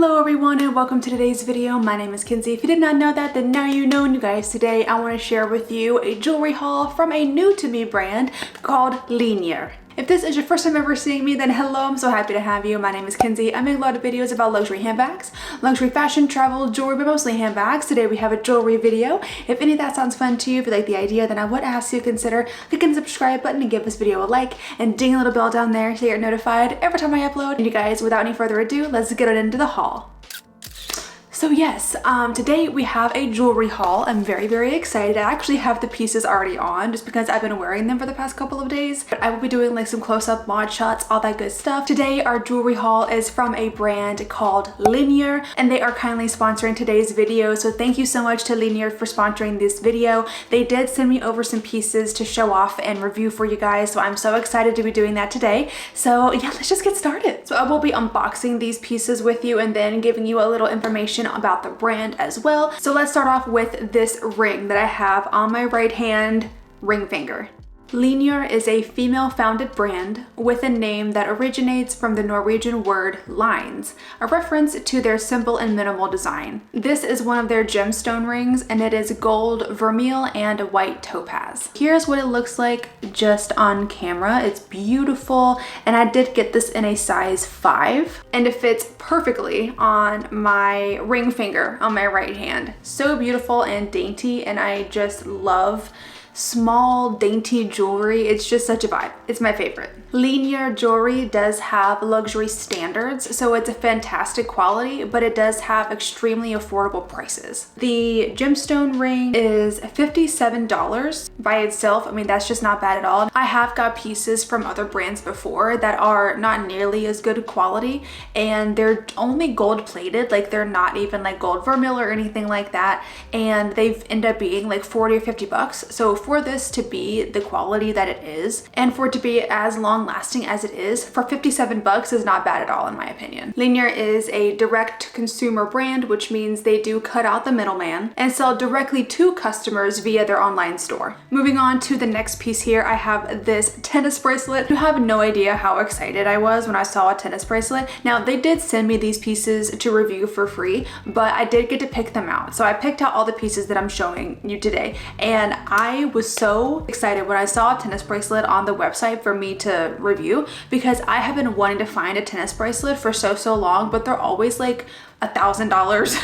Hello everyone and welcome to today's video. My name is Kenzie. If you did not know that, then now you know. And you guys, today I want to share with you a jewelry haul from a new to me brand called Linjer. If this is your first time ever seeing me, then hello, I'm so happy to have you. My name is Kenzie. I make a lot of videos about luxury handbags, luxury fashion, travel, jewelry, but mostly handbags. Today we have a jewelry video. If any of that sounds fun to you, if you like the idea, then I would ask you to consider clicking the subscribe button and give this video a like and ding a little bell down there so you're notified every time I upload. And you guys, without any further ado, let's get into the haul. So yes, today we have a jewelry haul. I'm very excited. I actually have the pieces already on just because I've been wearing them for the past couple of days. But I will be doing like some close-up mod shots, all that good stuff. Today our jewelry haul is from a brand called Linjer, and they are kindly sponsoring today's video. So thank you so much to Linjer for sponsoring this video. They did send me over some pieces to show off and review for you guys. So I'm so excited to be doing that today. So yeah, let's just get started. So I will be unboxing these pieces with you and then giving you a little information about the brand as well. So let's start off with this ring that I have on my right hand ring finger. Linjer is a female-founded brand with a name that originates from the Norwegian word lines, a reference to their simple and minimal design. This is one of their gemstone rings, and it is gold, vermeil, and white topaz. Here's what it looks like just on camera. It's beautiful, and I did get this in a size 5, and it fits perfectly on my ring finger on my right hand. So beautiful and dainty, and I just love small dainty jewelry. It's just such a vibe. It's my favorite. Linjer jewelry does have luxury standards, so it's a fantastic quality, but it does have extremely affordable prices. The gemstone ring is $57 by itself. I mean, that's just not bad at all. I have got pieces from other brands before that are not nearly as good quality, and they're only gold plated. Like, they're not even like gold vermeil or anything like that, and they've ended up being like 40 or 50 bucks. So for this to be the quality that it is, and for it to be as long lasting as it is, for 57 bucks is not bad at all in my opinion. Linjer is a direct consumer brand, which means they do cut out the middleman and sell directly to customers via their online store. Moving on to the next piece here, I have this tennis bracelet. You have no idea how excited I was when I saw a tennis bracelet. Now, they did send me these pieces to review for free, but I did get to pick them out. So I picked out all the pieces that I'm showing you today, and I was so excited when I saw a tennis bracelet on the website for me to review, because I have been wanting to find a tennis bracelet for so long, but they're always like $1,000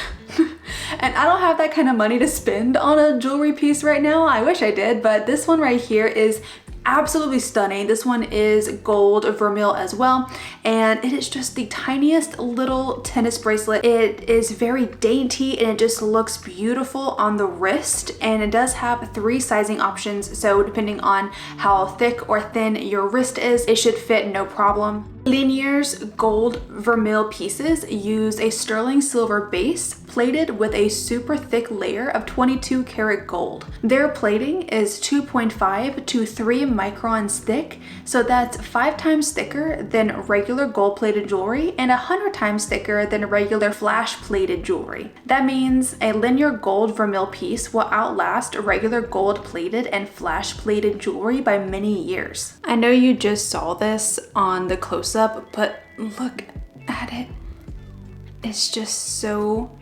and I don't have that kind of money to spend on a jewelry piece right now. I wish I did, but this one right here is absolutely stunning. This one is gold vermeil as well, and it is just the tiniest little tennis bracelet. It is very dainty and it just looks beautiful on the wrist, and it does have 3 sizing options, so depending on how thick or thin your wrist is, it should fit no problem. Linjer's gold vermeil pieces use a sterling silver base plated with a super thick layer of 22 karat gold. Their plating is 2.5 to 3 microns thick, so that's 5 times thicker than regular gold plated jewelry and 100 times thicker than regular flash plated jewelry. That means a Linjer gold vermeil piece will outlast regular gold plated and flash plated jewelry by many years. I know you just saw this on the close-up, but look at it. It's just so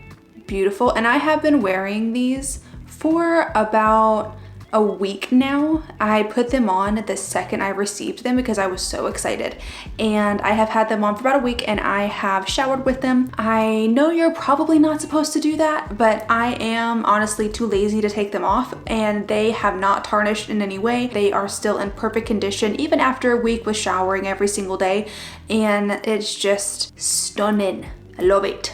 beautiful, and I have been wearing these for about a week now. I put them on the second I received them because I was so excited, and I have had them on for about a week, and I have showered with them. I know you're probably not supposed to do that, but I am honestly too lazy to take them off, and they have not tarnished in any way. They are still in perfect condition even after a week with showering every single day, and it's just stunning. I love it.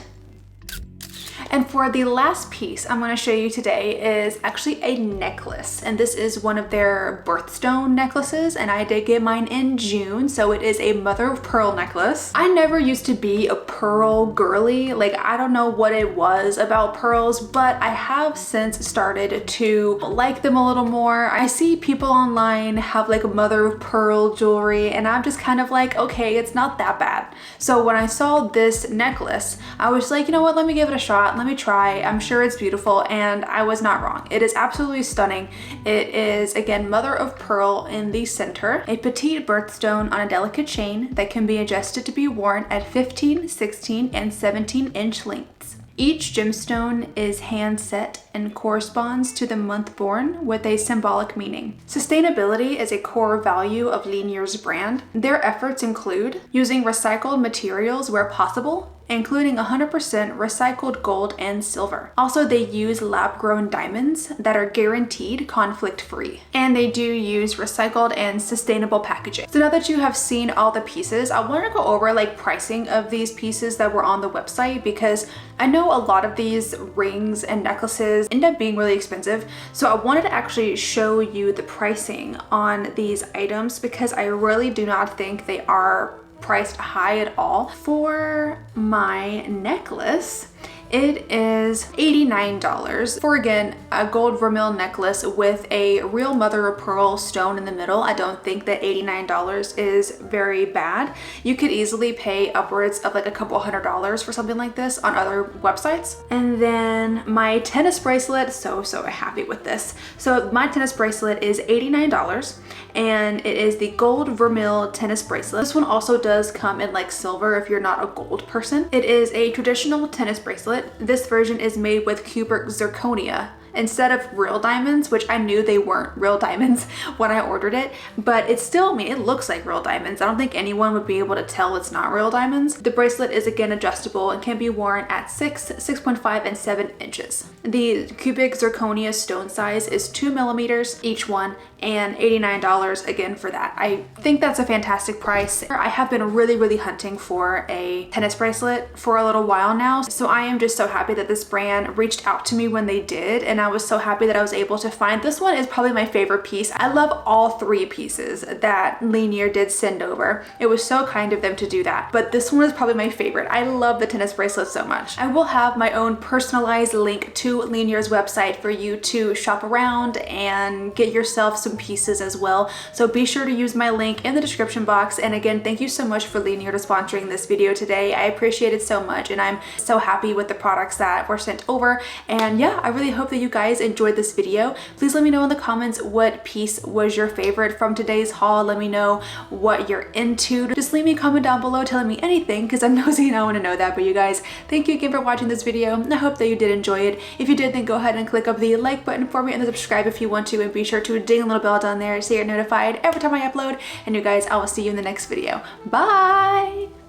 And for the last piece I'm going to show you today is actually a necklace, and this is one of their birthstone necklaces, and I did get mine in June, so it is a mother of pearl necklace. I never used to be a pearl girly. Like, I don't know what it was about pearls, but I have since started to like them a little more. I see people online have like a mother of pearl jewelry, and I'm just kind of like, okay, it's not that bad. So when I saw this necklace, I was like, you know what, let me give it a shot. let me try. I'm sure it's beautiful, and I was not wrong. It is absolutely stunning. It is, again, mother of pearl in the center, a petite birthstone on a delicate chain that can be adjusted to be worn at 15, 16, and 17-inch lengths. Each gemstone is hand set and corresponds to the month born with a symbolic meaning. Sustainability is a core value of Linjer's brand. Their efforts include using recycled materials where possible, including 100% recycled gold and silver. Also, they use lab-grown diamonds that are guaranteed conflict-free. And they do use recycled and sustainable packaging. So now that you have seen all the pieces, I want to go over like pricing of these pieces that were on the website, because I know a lot of these rings and necklaces end up being really expensive. So I wanted to actually show you the pricing on these items, because I really do not think they are priced high at all. For my necklace, it is $89 for, again, a gold vermeil necklace with a real mother of pearl stone in the middle. I don't think that $89 is very bad. You could easily pay upwards of like a couple $100s for something like this on other websites. And then my tennis bracelet, so happy with this. So my tennis bracelet is $89, and it is the gold vermeil tennis bracelet. This one also does come in like silver if you're not a gold person. It is a traditional tennis bracelet. This version is made with cubic zirconia instead of real diamonds, which I knew they weren't real diamonds when I ordered it, but it's still, I mean, it looks like real diamonds. I don't think anyone would be able to tell it's not real diamonds. The bracelet is, again, adjustable and can be worn at 6, 6.5, and 7 inches. The cubic zirconia stone size is 2 millimeters each one, and $89 again for that. I think that's a fantastic price. I have been really hunting for a tennis bracelet for a little while now, so I am just so happy that this brand reached out to me when they did, and I was so happy that I was able to find this one. Is probably my favorite piece. I love all 3 pieces that Linjer did send over. It was so kind of them to do that, but this one is probably my favorite. I love the tennis bracelet so much. I will have my own personalized link to Linjer's website for you to shop around and get yourself some pieces as well. So be sure to use my link in the description box. And again, thank you so much for Linjer to sponsoring this video today. I appreciate it so much, and I'm so happy with the products that were sent over. And yeah, I really hope that you guys enjoyed this video. Please let me know in the comments what piece was your favorite from today's haul. Let me know what you're into. Just leave me a comment down below telling me anything, because I'm nosy and I want to know that. But you guys, thank you again for watching this video. I hope that you did enjoy it. If you did, then go ahead and click up the like button for me and then subscribe if you want to, and be sure to ding the little bell down there so you're notified every time I upload. And you guys, I will see you in the next video. Bye!